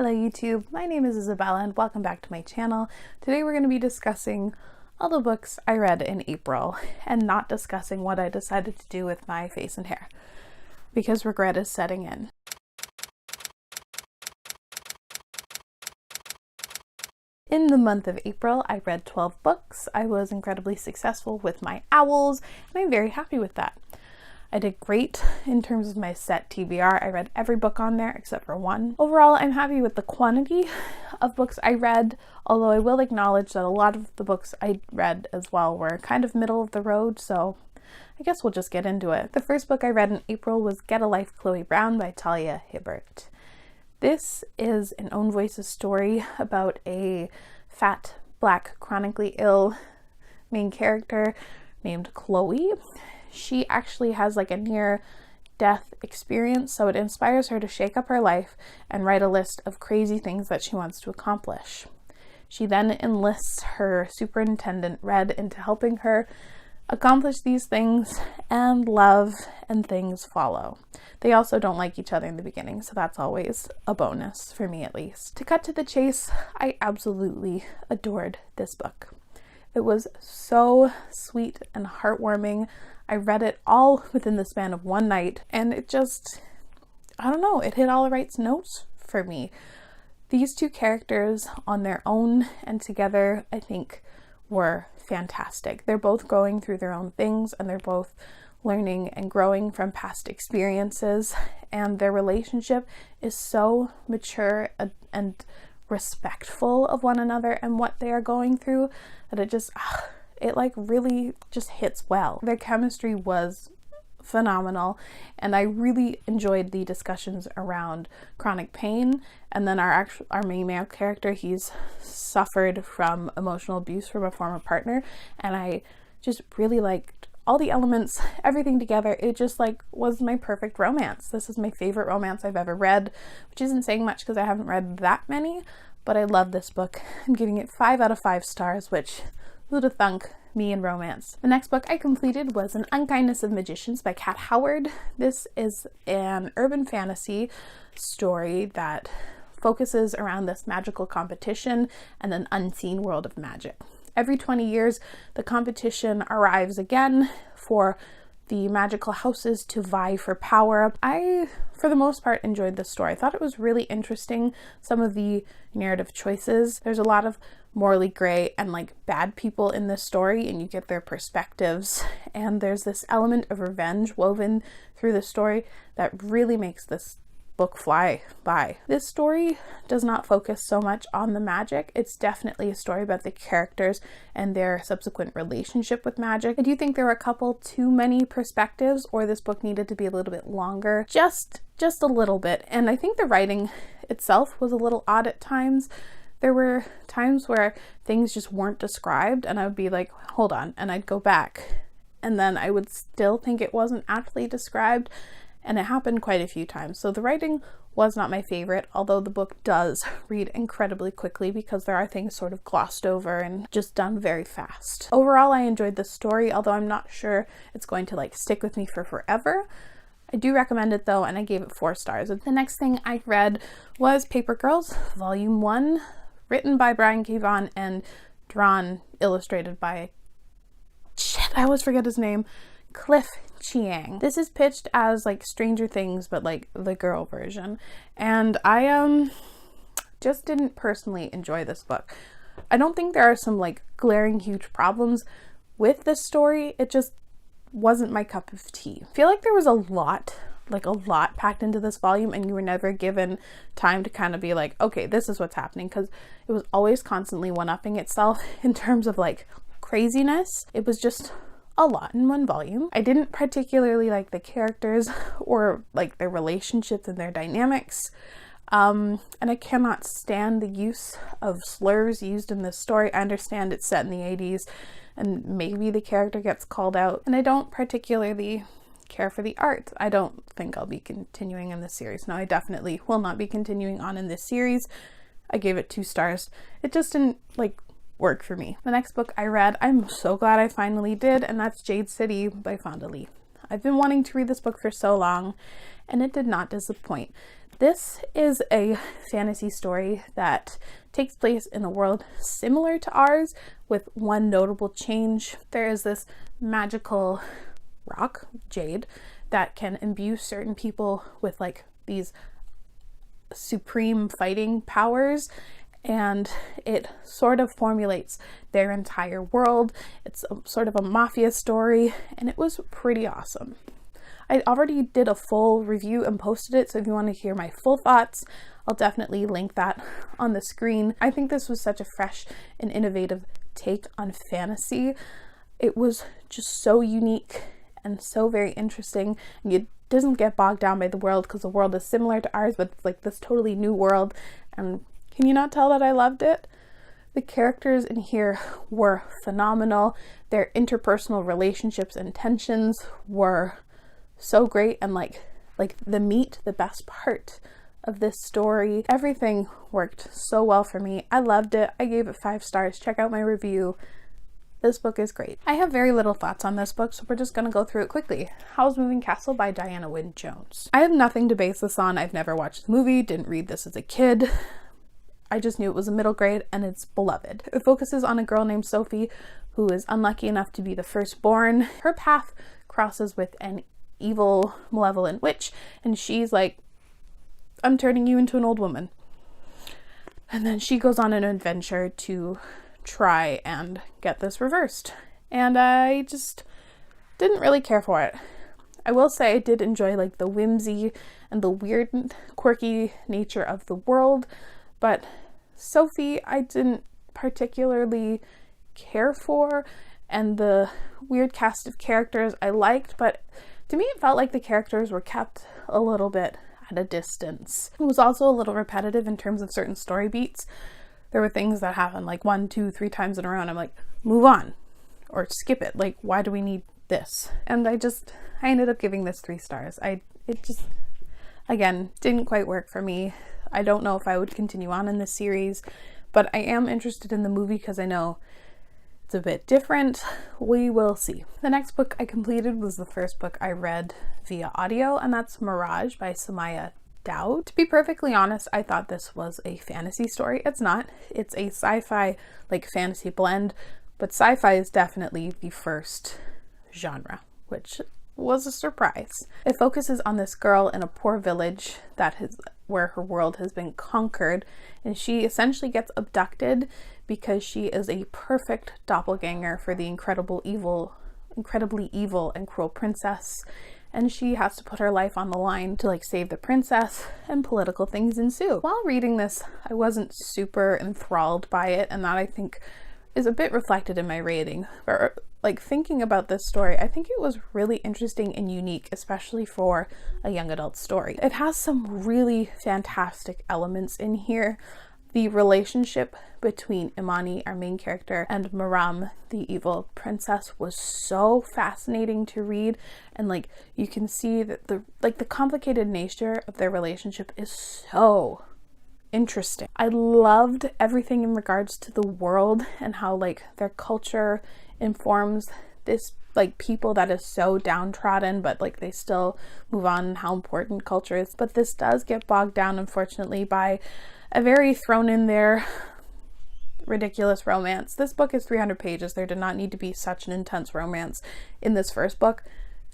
Hello YouTube, my name is Isabella and welcome back to my channel. Today we're going to be discussing all the books I read in April and not discussing what I decided to do with my face and hair because regret is setting in. In the month of April, I read 12 books. I was incredibly successful with my owls and I'm very happy with that. I did great in terms of my set TBR. I read every book on there except for one. Overall, I'm happy with the quantity of books I read, although I will acknowledge that a lot of the books I read as well were kind of middle of the road, so I guess we'll just get into it. The first book I read in April was Get a Life, Chloe Brown by Talia Hibbert. This is an own voices story about a fat, black, chronically ill main character named Chloe. She actually has like a near-death experience, so it inspires her to shake up her life and write a list of crazy things that she wants to accomplish. She then enlists her superintendent, Red, into helping her accomplish these things, and love and things follow. They also don't like each other in the beginning, so that's always a bonus, for me at least. To cut to the chase, I absolutely adored this book. It was so sweet and heartwarming. I read it all within the span of one night, and it just, I don't know, it hit all the right notes for me. These two characters on their own and together, I think, were fantastic. They're both going through their own things, and they're both learning and growing from past experiences, and their relationship is so mature and respectful of one another and what they are going through that it just it like really just hits well. Their chemistry was phenomenal, and I really enjoyed the discussions around chronic pain. And then our main male character, he's suffered from emotional abuse from a former partner, and I just really liked all the elements, everything together. It just like was my perfect romance. This is my favorite romance I've ever read, which isn't saying much because I haven't read that many, but I love this book. I'm giving it 5 out of 5 stars, which who'd have thunk, me and romance. The next book I completed was Unkindness of Magicians by Kat Howard. This is an urban fantasy story that focuses around this magical competition and an unseen world of magic. Every 20 years, the competition arrives again for the magical houses to vie for power. I, for the most part, enjoyed this story. I thought it was really interesting, some of the narrative choices. There's a lot of morally gray and like bad people in this story, and you get their perspectives. And there's this element of revenge woven through the story that really makes this book fly by. This story does not focus so much on the magic. It's definitely a story about the characters and their subsequent relationship with magic. I do think there were a couple too many perspectives, or this book needed to be a little bit longer, just a little bit. And I think the writing itself was a little odd at times. There were times where things just weren't described, and I would be like, hold on, and I'd go back, and then I would still think it wasn't actually described. And it happened quite a few times. So the writing was not my favorite, although the book does read incredibly quickly because there are things sort of glossed over and just done very fast. Overall, I enjoyed the story, although I'm not sure it's going to like stick with me for forever. I do recommend it though, and I gave it 4 stars. The next thing I read was Paper Girls, Volume 1, written by Brian K. Vaughan and illustrated by, I always forget his name, Cliff Chiang. This is pitched as like Stranger Things, but like the girl version. And I just didn't personally enjoy this book. I don't think there are some like glaring huge problems with this story. It just wasn't my cup of tea. I feel like there was a lot packed into this volume, and you were never given time to kind of be like, okay, this is what's happening, because it was always constantly one-upping itself in terms of like craziness. It was just a lot in one volume. I didn't particularly like the characters or like their relationships and their dynamics. And I cannot stand the use of slurs used in this story. I understand it's set in the 80s and maybe the character gets called out, and I don't particularly care for the art. I don't think I'll be continuing in this series. No, I definitely will not be continuing on in this series. I gave it 2 stars. It just didn't like work for me. The next book I read, I'm so glad I finally did, and that's Jade City by Fonda Lee. I've been wanting to read this book for so long, and it did not disappoint. This is a fantasy story that takes place in a world similar to ours with one notable change. There is this magical rock, Jade, that can imbue certain people with like these supreme fighting powers, and it sort of formulates their entire world. It's sort of a mafia story, and it was pretty awesome. I already did a full review and posted it, so if you want to hear my full thoughts, I'll definitely link that on the screen. I think this was such a fresh and innovative take on fantasy. It was just so unique and so very interesting, and it doesn't get bogged down by the world because the world is similar to ours, but it's like this totally new world. And can you not tell that I loved it? The characters in here were phenomenal. Their interpersonal relationships and tensions were so great, and like the best part of this story. Everything worked so well for me. I loved it. I gave it 5 stars. Check out my review. This book is great. I have very little thoughts on this book, so we're just going to go through it quickly. Howl's Moving Castle by Diana Wynne Jones. I have nothing to base this on. I've never watched the movie, didn't read this as a kid. I just knew it was a middle grade and it's beloved. It focuses on a girl named Sophie who is unlucky enough to be the firstborn. Her path crosses with an evil, malevolent witch, and she's like, I'm turning you into an old woman. And then she goes on an adventure to try and get this reversed, and I just didn't really care for it. I will say I did enjoy like the whimsy and the weird, quirky nature of the world, but Sophie I didn't particularly care for, and the weird cast of characters I liked, but to me it felt like the characters were kept a little bit at a distance. It was also a little repetitive in terms of certain story beats. There were things that happened like 1, 2, 3 times in a row, and I'm like, move on or skip it. Like, why do we need this? And I ended up giving this 3 stars. It just, again, didn't quite work for me. I don't know if I would continue on in this series, but I am interested in the movie because I know it's a bit different. We will see. The next book I completed was the first book I read via audio, and that's Mirage by Samaya Dowd. To be perfectly honest, I thought this was a fantasy story. It's not. It's a sci-fi like fantasy blend, but sci-fi is definitely the first genre, which was a surprise. It focuses on this girl in a poor village where her world has been conquered, and she essentially gets abducted because she is a perfect doppelganger for the incredibly evil and cruel princess, and she has to put her life on the line to like save the princess, and political things ensue. While reading this, I wasn't super enthralled by it, and that I think is a bit reflected in my rating. But like thinking about this story, I think it was really interesting and unique, especially for a young adult story. It has some really fantastic elements in here. The relationship between Imani, our main character, and Maram, the evil princess, was so fascinating to read, and like you can see that the complicated nature of their relationship is so interesting. I loved everything in regards to the world and how like their culture informs this like people that is so downtrodden, but like they still move on, and how important culture is. But this does get bogged down, unfortunately, by a very thrown in there ridiculous romance. This book is 300 pages. There did not need to be such an intense romance in this first book,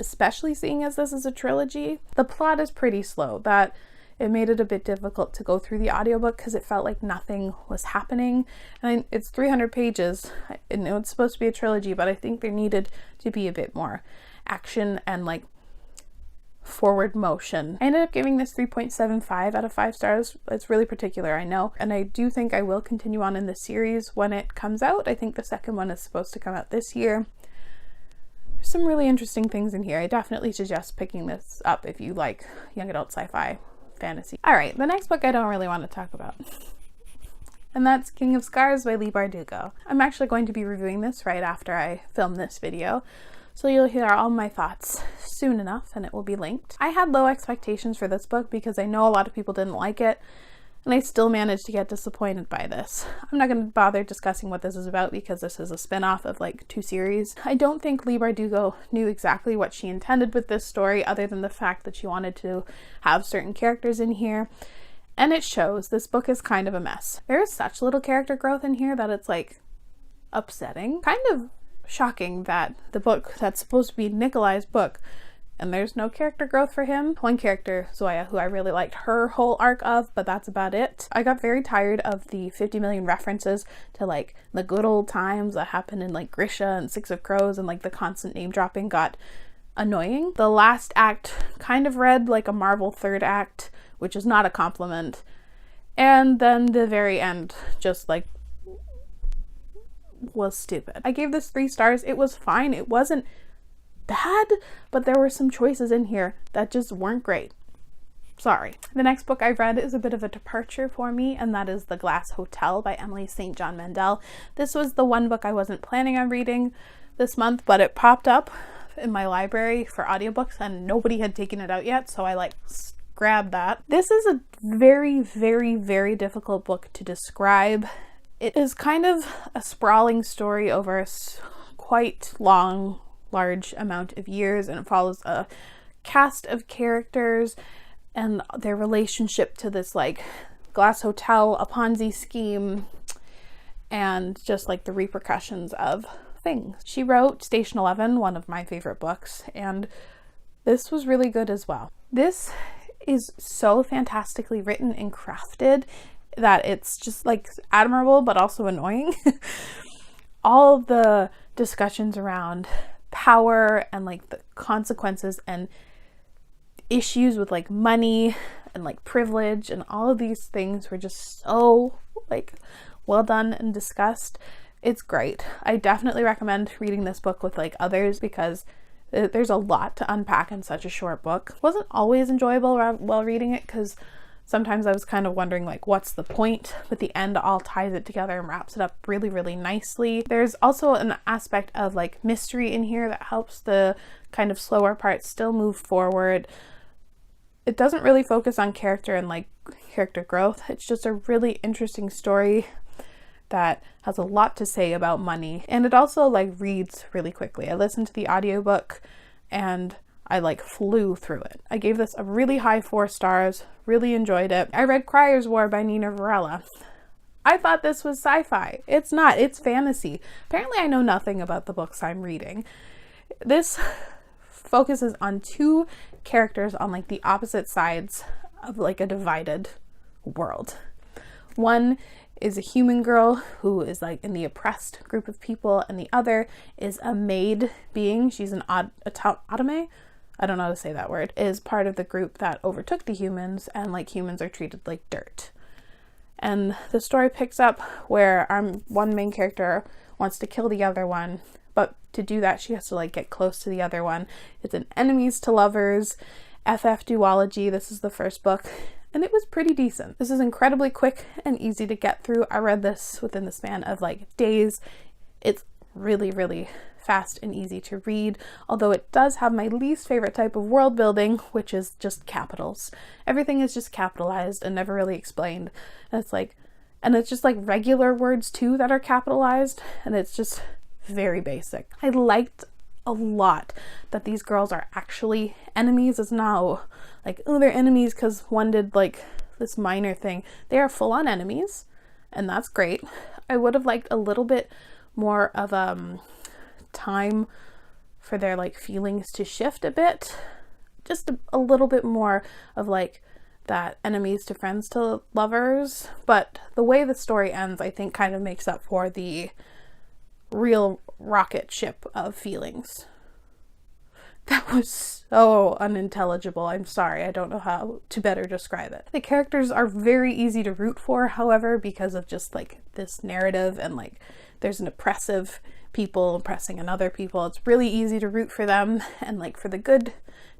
especially seeing as this is a trilogy. The plot is pretty slow. That it made it a bit difficult to go through the audiobook because it felt like nothing was happening. And it's 300 pages. I know it's supposed to be a trilogy, but I think there needed to be a bit more action and like forward motion. I ended up giving this 3.75 out of 5 stars. It's really particular, I know, and I do think I will continue on in the series when it comes out. I think the second one is supposed to come out this year. There's some really interesting things in here. I definitely suggest picking this up if you like young adult sci-fi fantasy. All right, the next book I don't really want to talk about, and that's King of Scars by Leigh Bardugo. I'm actually going to be reviewing this right after I film this video, so you'll hear all my thoughts soon enough, and it will be linked. I had low expectations for this book because I know a lot of people didn't like it, and I still managed to get disappointed by this. I'm not going to bother discussing what this is about because this is a spin-off of like 2 series. I don't think Leigh Bardugo knew exactly what she intended with this story, other than the fact that she wanted to have certain characters in here. And it shows. This book is kind of a mess. There is such little character growth in here that it's like upsetting. Kind of shocking that the book that's supposed to be Nikolai's book, and there's no character growth for him. One character, Zoya, who I really liked her whole arc of, but that's about it. I got very tired of the 50 million references to like the good old times that happened in like Grisha and Six of Crows, and like the constant name dropping got annoying. The last act kind of read like a Marvel third act, which is not a compliment. And then the very end just like was stupid. I gave this 3 stars. It was fine. It wasn't bad, but there were some choices in here that just weren't great. Sorry. The next book I read is a bit of a departure for me, and that is The Glass Hotel by Emily St. John Mandel. This was the one book I wasn't planning on reading this month, but it popped up in my library for audiobooks and nobody had taken it out yet, so I like grabbed that. This is a very, very, very difficult book to describe. It is kind of a sprawling story over a quite large amount of years, and it follows a cast of characters and their relationship to this like glass hotel, a Ponzi scheme, and just like the repercussions of things. She wrote Station 11, one of my favorite books, and this was really good as well. This is so fantastically written and crafted that it's just like admirable but also annoying. All of the discussions around power and like the consequences and issues with like money and like privilege and all of these things were just so like well done and discussed. It's great. I definitely recommend reading this book with like others because there's a lot to unpack in such a short book. It wasn't always enjoyable while reading it because sometimes I was kind of wondering like what's the point, but the end all ties it together and wraps it up really, really nicely. There's also an aspect of like mystery in here that helps the kind of slower parts still move forward. It doesn't really focus on character and like character growth. It's just a really interesting story that has a lot to say about money, and it also like reads really quickly. I listened to the audiobook and I like flew through it. I gave this a really high 4 stars, really enjoyed it. I read Criers War by Nina Varela. I thought this was sci-fi. It's not, it's fantasy. Apparently I know nothing about the books I'm reading. This focuses on 2 characters on like the opposite sides of like a divided world. One is a human girl who is like in the oppressed group of people, and the other is a maid being. She's an autome. I don't know how to say that word, is part of the group that overtook the humans, and like humans are treated like dirt. And the story picks up where one main character wants to kill the other one, but to do that she has to like get close to the other one. It's an enemies to lovers FF duology. This is the first book, and it was pretty decent. This is incredibly quick and easy to get through. I read this within the span of like days. It's really, really fast and easy to read, although it does have my least favorite type of world building, which is just capitals. Everything is just capitalized and never really explained. And it's just like regular words too that are capitalized, and it's just very basic. I liked a lot that these girls are actually enemies. It's not like, oh, they're enemies because one did like this minor thing. They are full-on enemies, and that's great. I would have liked a little bit more of time for their like feelings to shift a bit, just a little bit more of like that enemies to friends to lovers. But the way the story ends, I think, kind of makes up for the real rocket ship of feelings. That was so unintelligible. I'm sorry. I don't know how to better describe it. The characters are very easy to root for, however, because of just like this narrative, and like there's an oppressive people oppressing another people. It's really easy to root for them and like for the good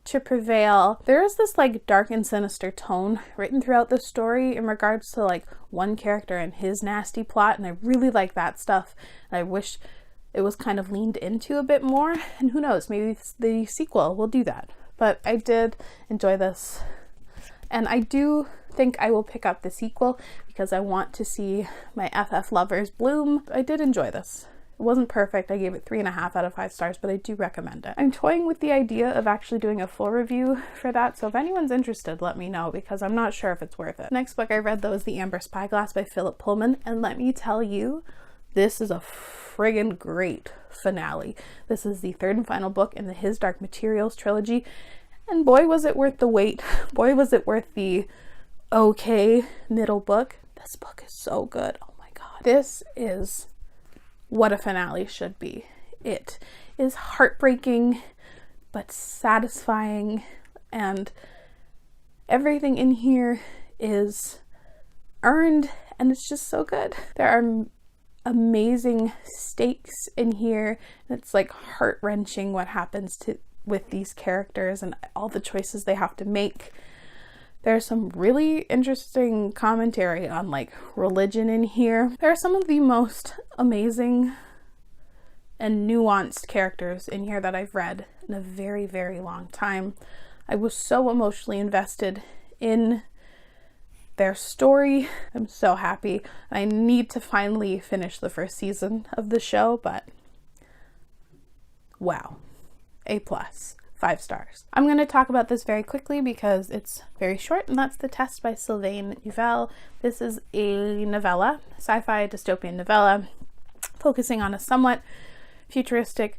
to prevail. There is this like dark and sinister tone written throughout the story in regards to like one character and his nasty plot, and I really like that stuff. And I wish it was kind of leaned into a bit more, and who knows, maybe the sequel will do that. But I did enjoy this, and I do think I will pick up the sequel because I want to see my FF lovers bloom. I did enjoy this. It wasn't perfect. I gave it 3.5 out of 5 stars, but I do recommend it. I'm toying with the idea of actually doing a full review for that, so if anyone's interested, let me know because I'm not sure if it's worth it. Next book I read though is The Amber Spyglass by Philip Pullman, and let me tell you, this is a friggin' great finale. This is the third and final book in the His Dark Materials trilogy, and boy was it worth the wait. Boy was it worth the okay middle book. This book is so good. Oh my god. This is what a finale should be. It is heartbreaking but satisfying, and everything in here is earned, and it's just so good. There are amazing stakes in here, and it's like heart-wrenching what happens with these characters and all the choices they have to make. There's some really interesting commentary on like religion in here. There are some of the most amazing and nuanced characters in here that I've read in a very, very long time. I was so emotionally invested in their story. I'm so happy. I need to finally finish the first season of the show, but wow, A+. 5 stars. I'm going to talk about this very quickly because it's very short, and that's The Test by Sylvain Neuvel. This is a novella, sci-fi dystopian novella, focusing on a somewhat futuristic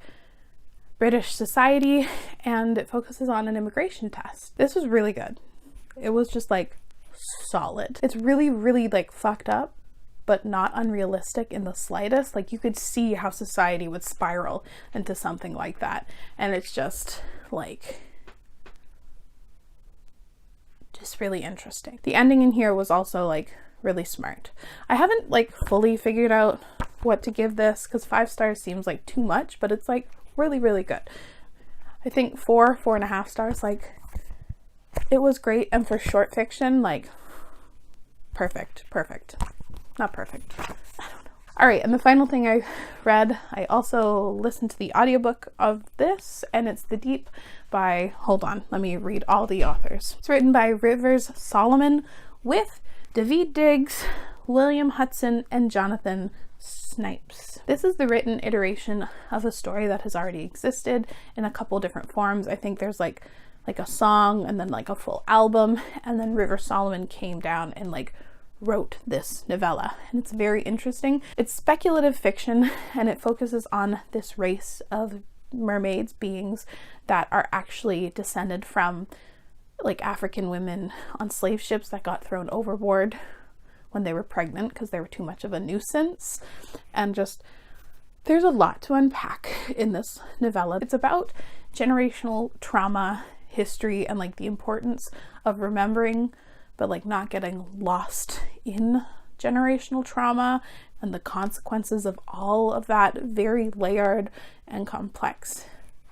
British society, and it focuses on an immigration test. This was really good. It was just like solid. It's really, really like fucked up, but not unrealistic in the slightest. Like you could see how society would spiral into something like that. And it's just like, just really interesting. The ending in here was also like really smart. I haven't like fully figured out what to give this because 5 stars seems like too much, but it's like really, really good. I think 4.5 stars, like it was great. And for short fiction, like perfect. Not perfect. I don't know. All right, and the final thing I read, I also listened to the audiobook of this, and it's The Deep by, hold on, let me read all the authors. It's written by Rivers Solomon with David Diggs, William Hudson, and Jonathan Snipes. This is the written iteration of a story that has already existed in a couple different forms. I think there's like a song and then like a full album, and then Rivers Solomon came down and like wrote this novella, and it's very interesting. It's speculative fiction, and it focuses on this race of mermaids, beings that are actually descended from like African women on slave ships that got thrown overboard when they were pregnant because they were too much of a nuisance. And just there's a lot to unpack in this novella. It's about generational trauma, history, and like the importance of remembering but like not getting lost in generational trauma and the consequences of all of that very layered and complex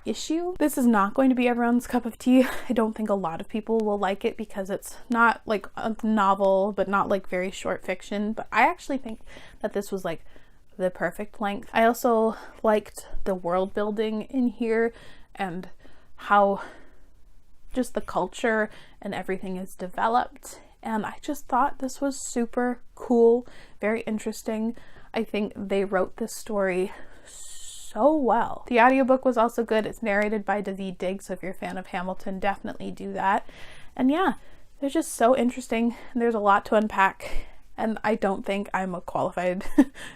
issue. This is not going to be everyone's cup of tea. I don't think a lot of people will like it because it's not like a novel, but not like very short fiction. But I actually think that this was like the perfect length. I also liked the world building in here and how just the culture and everything is developed, and I just thought this was super cool, very interesting. I think they wrote this story so well. The audiobook was also good. It's narrated by David Diggs, so if you're a fan of Hamilton, definitely do that. And yeah, they're just so interesting, and there's a lot to unpack, and I don't think I'm a qualified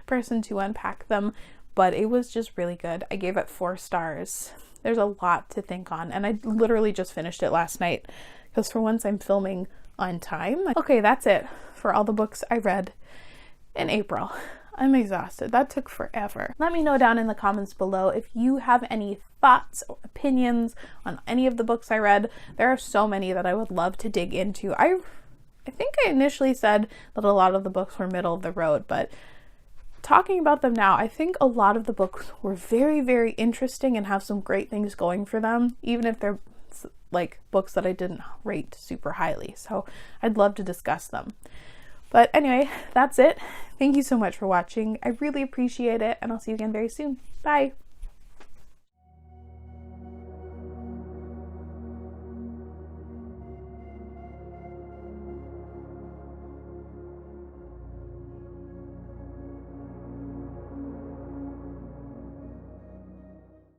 person to unpack them, but it was just really good. I gave it 4 stars. There's a lot to think on, and I literally just finished it last night because for once I'm filming on time. Okay, that's it for all the books I read in April. I'm exhausted. That took forever. Let me know down in the comments below if you have any thoughts or opinions on any of the books I read. There are so many that I would love to dig into. I think I initially said that a lot of the books were middle of the road, but talking about them now, I think a lot of the books were very, very interesting and have some great things going for them, even if they're like books that I didn't rate super highly. So I'd love to discuss them. But anyway, that's it. Thank you so much for watching. I really appreciate it, and I'll see you again very soon. Bye.